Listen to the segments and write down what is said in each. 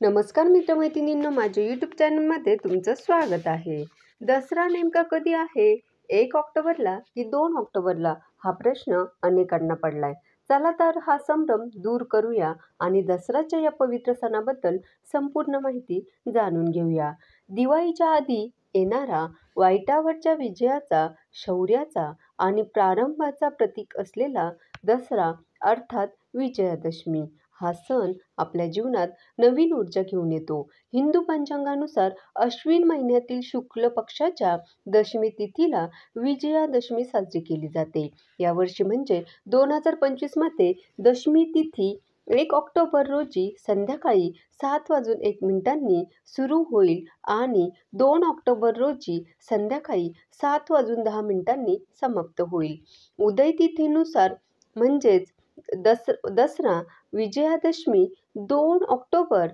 नमस्कार मित्रमैत्रिणींनो, माझ्या यूट्यूब चॅनलमध्ये तुमचं स्वागत आहे. दसरा नेमका कधी आहे? 1 ऑक्टोबरला की 2 ऑक्टोबरला? हा प्रश्न अनेकांना पडलाय. चला तर हा संभ्रम दूर करूया आणि दसऱ्याच्या या पवित्र सणाबद्दल संपूर्ण माहिती जाणून घेऊया. दिवाळीच्या आधी येणारा वाईटावरच्या विजयाचा, शौर्याचा आणि प्रारंभाचा प्रतीक असलेला दसरा अर्थात विजयादशमी हा सण आपल्या जीवनात नवीन ऊर्जा घेऊन येतो. हिंदू पंचांगानुसार अश्विन महिन्यातील शुक्ल पक्षाच्या दशमी तिथीला विजयादशमी साजरी केली जाते. यावर्षी म्हणजे 2025 मध्ये दशमी तिथी 1 ऑक्टोबर रोजी संध्याकाळी 7:01 सुरू होईल आणि 2 ऑक्टोबर रोजी संध्याकाळी 7:10 समाप्त होईल. उदय तिथीनुसार म्हणजेच दसरा विजयादशमी 2 ऑक्टोबर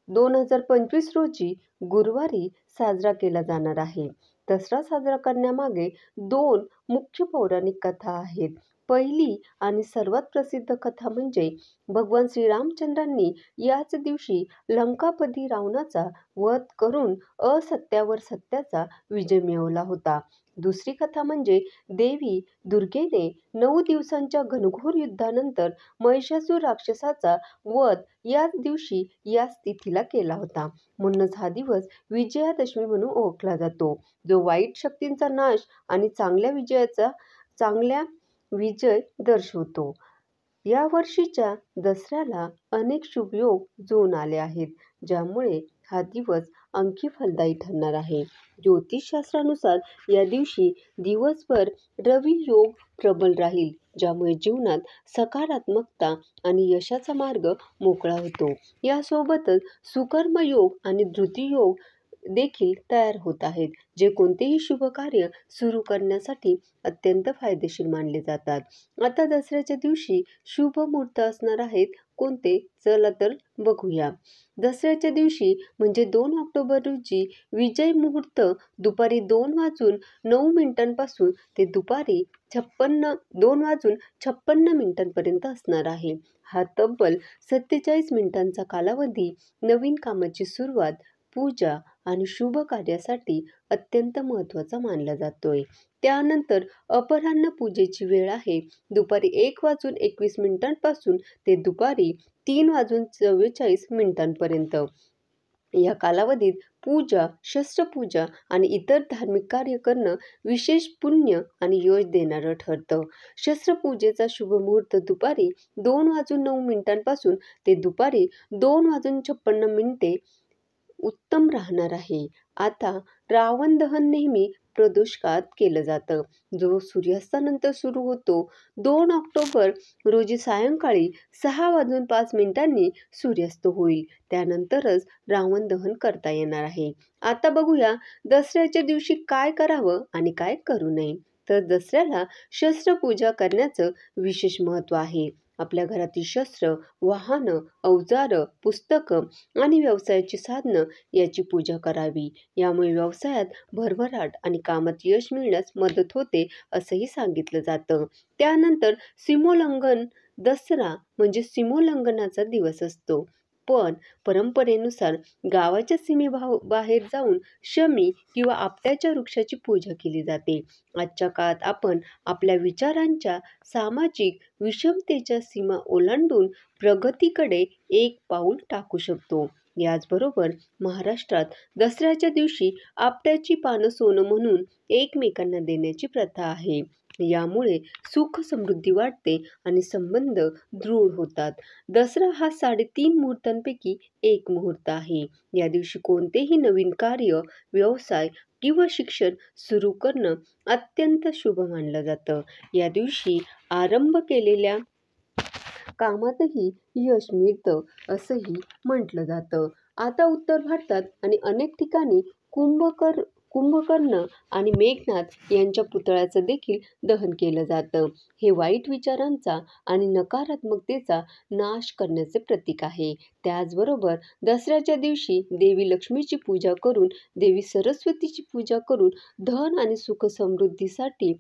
2025 रोजी गुरुवारी साजरा केला जाणार आहे. दसरा साजरा करण्यामागे 2 मुख्य पौराणिक कथा आहेत. पहिली आणि सर्वात प्रसिद्ध कथा म्हणजे भगवान श्रीरामचंद्रांनी याच दिवशी लंकापती रावणाचा वध करून असत्यावर सत्याचा विजय मिळवला होता. दुसरी कथा म्हणजे देवी दुर्गेने 9 दिवसांच्या घनघोर युद्धानंतर महिषासूर राक्षसाचा वध याच दिवशी याच तिथीला केला होता. म्हणूनच हा दिवस विजयादशमी म्हणून ओळखला जातो, जो वाईट शक्तींचा नाश आणि चांगल्या विजय दर्शवतो. या वर्षीच्या दसऱ्याला अनेक शुभयोग जुळून आले आहेत, ज्यामुळे हा दिवस आणखी फलदायी ठरणार आहे. ज्योतिषशास्त्रानुसार या दिवशी दिवसभर रवी योग प्रबल राहील, ज्यामुळे जीवनात सकारात्मकता आणि यशाचा मार्ग मोकळा होतो. यासोबतच सुकर्म योग आणि धृती योग देखील तयार होत आहेत, जे कोणतेही शुभ कार्य सुरू करण्यासाठी अत्यंत फायदेशीर मानले जातात. आता दसऱ्याच्या दिवशी शुभ मुहूर्त असणार आहेत कोणते? चला तर बघूया. दसऱ्याच्या दिवशी म्हणजे 2 ऑक्टोबर रोजी विजय मुहूर्त दुपारी 2:09 पासून ते दुपारी 2:56 पर्यंत असणार आहे. हा तब्बल 47 मिनिटांचा कालावधी नवीन कामाची सुरुवात, पूजा आणि शुभ कार्यासाठी अत्यंत महत्त्वाचा मानला जातोय. त्यानंतर अपराह्न पूजेची वेळ आहे दुपारी 1:21 पासून ते दुपारी 3:44 पर्यंत. या कालावधीत पूजा, शस्त्रपूजा आणि इतर धार्मिक कार्य करणं विशेष पुण्य आणि यश देणारं ठरतं. शस्त्रपूजेचा शुभ मुहूर्त दुपारी 2:09 पासून ते दुपारी 2:56 उत्तम राहणार आहे. आता रावण दहन नेहमी प्रदोषकाळात केलं जातं, जो सूर्यास्तानंतर सुरू होतो. 2 ऑक्टोबर रोजी सायंकाळी 6:05 सूर्यास्त होईल. त्यानंतरच रावण दहन करता येणार आहे. आता बघूया दसऱ्याच्या दिवशी काय करावं आणि काय करू नये. तर दसऱ्याला शस्त्रपूजा करण्याचं विशेष महत्त्व आहे. आपल्या घरातील शस्त्र, वाहनं, अवजारं, पुस्तकं आणि व्यवसायाची साधनं याची पूजा करावी. यामुळे व्यवसायात भरभराट आणि कामात यश मिळण्यास मदत होते असंही सांगितलं जातं. त्यानंतर सीमोल्लंघन. दसरा म्हणजे सीमोल्लंघनाचा दिवस असतो. पण परंपरेनुसार गावाच्या सीमेबाहेर जाऊन शमी किंवा आपट्याच्या वृक्षाची पूजा केली जाते. आजच्या काळात आपण आपल्या विचारांच्या सामाजिक विषमतेच्या सीमा ओलांडून प्रगतीकडे एक पाऊल टाकू शकतो. याचबरोबर महाराष्ट्रात दसऱ्याच्या दिवशी आपट्याची पानं सोनं म्हणून एकमेकांना देण्याची प्रथा आहे. यामुळे सुख समृद्धी वाढते आणि संबंध दृढ होतात. दसरा हा 3.5 मुहूर्तांपैकी एक मुहूर्त आहे. या दिवशी कोणतेही नवीन कार्य, व्यवसाय किंवा शिक्षण सुरू करणं अत्यंत शुभ मानलं जातं. या दिवशी आरंभ केलेल्या कामातही यश मिळतं असंही म्हटलं जातं. आता उत्तर भारतात आणि अनेक ठिकाणी कुंभकर्ण आणि मेघनाद यांच्या पुतळ्याचं देखील दहन केलं जातं. हे वाईट विचारांचा आणि नकारात्मकतेचा नाश करण्याचे प्रतीक आहे. त्याचबरोबर दसऱ्याच्या दिवशी देवी लक्ष्मीची पूजा करून, देवी सरस्वतीची पूजा करून धन आणि सुख समृद्धीसाठी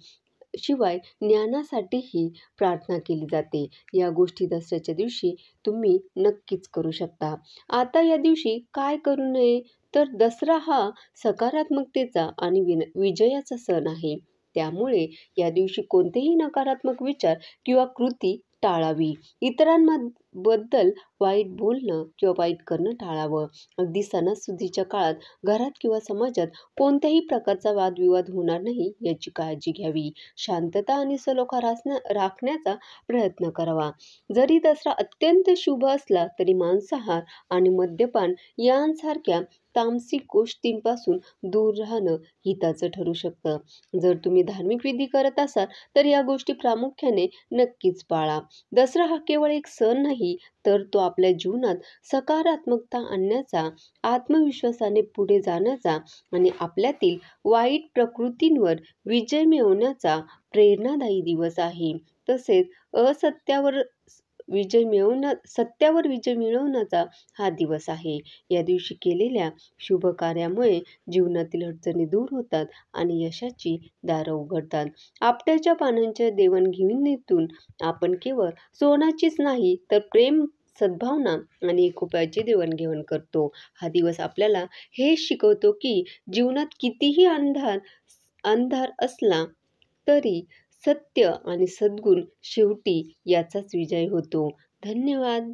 शिवाय ज्ञानासाठीही प्रार्थना केली जाते. या गोष्टी दसऱ्याच्या दिवशी तुम्ही नक्कीच करू शकता. आता या दिवशी काय करू नये? तर दसरा हा सकारात्मकतेचा आणि विजयाचा सण आहे. त्यामुळे या दिवशी कोणतेही नकारात्मक विचार किंवा कृती टाळावी. इतरांबद्दल वाईट बोलणं किंवा वाईट करणं टाळावं. अगदी सणासुदीच्या काळात घरात किंवा समाजात कोणत्याही प्रकारचा वादविवाद होणार नाही याची काळजी घ्यावी. शांतता आणि सलोखा राखण्याचा प्रयत्न करावा. जरी दसरा अत्यंत शुभ असला तरी मांसाहार आणि मद्यपान यांसारख्या तामसिक गोष्टींपासून दूर राहणं हिताचं ठरू शकतं. जर तुम्ही धार्मिक विधी करत असाल तर या गोष्टी प्रामुख्याने नक्कीच पाळा. दसरा हा केवळ एक सण नाही, तर तो आपल्या जीवनात सकारात्मकता आणण्याचा, आत्मविश्वासाने पुढे जाण्याचा आणि आपल्यातील वाईट प्रकृतींवर विजय मिळवण्याचा प्रेरणादायी दिवस आहे. तसेच असत्यावर सत्यावर विजय मिळवण्याचा हा दिवस आहे. या दिवशी केलेल्या शुभ कार्यामुळे जीवनातील अडचणी दूर होतात आणि यशाची दारं उघडतात. आपट्याच्या पानांच्या देवाणघेवाणीतून आपण केवळ सोनाचीच नाही तर प्रेम, सद्भावना आणि एकोप्याची देवाणघेवाण करतो. हा दिवस आपल्याला हे शिकवतो की जीवनात कितीही अंधार असला तरी सत्य आणि सद्गुण शेवटी याचाच विजय होतो. धन्यवाद.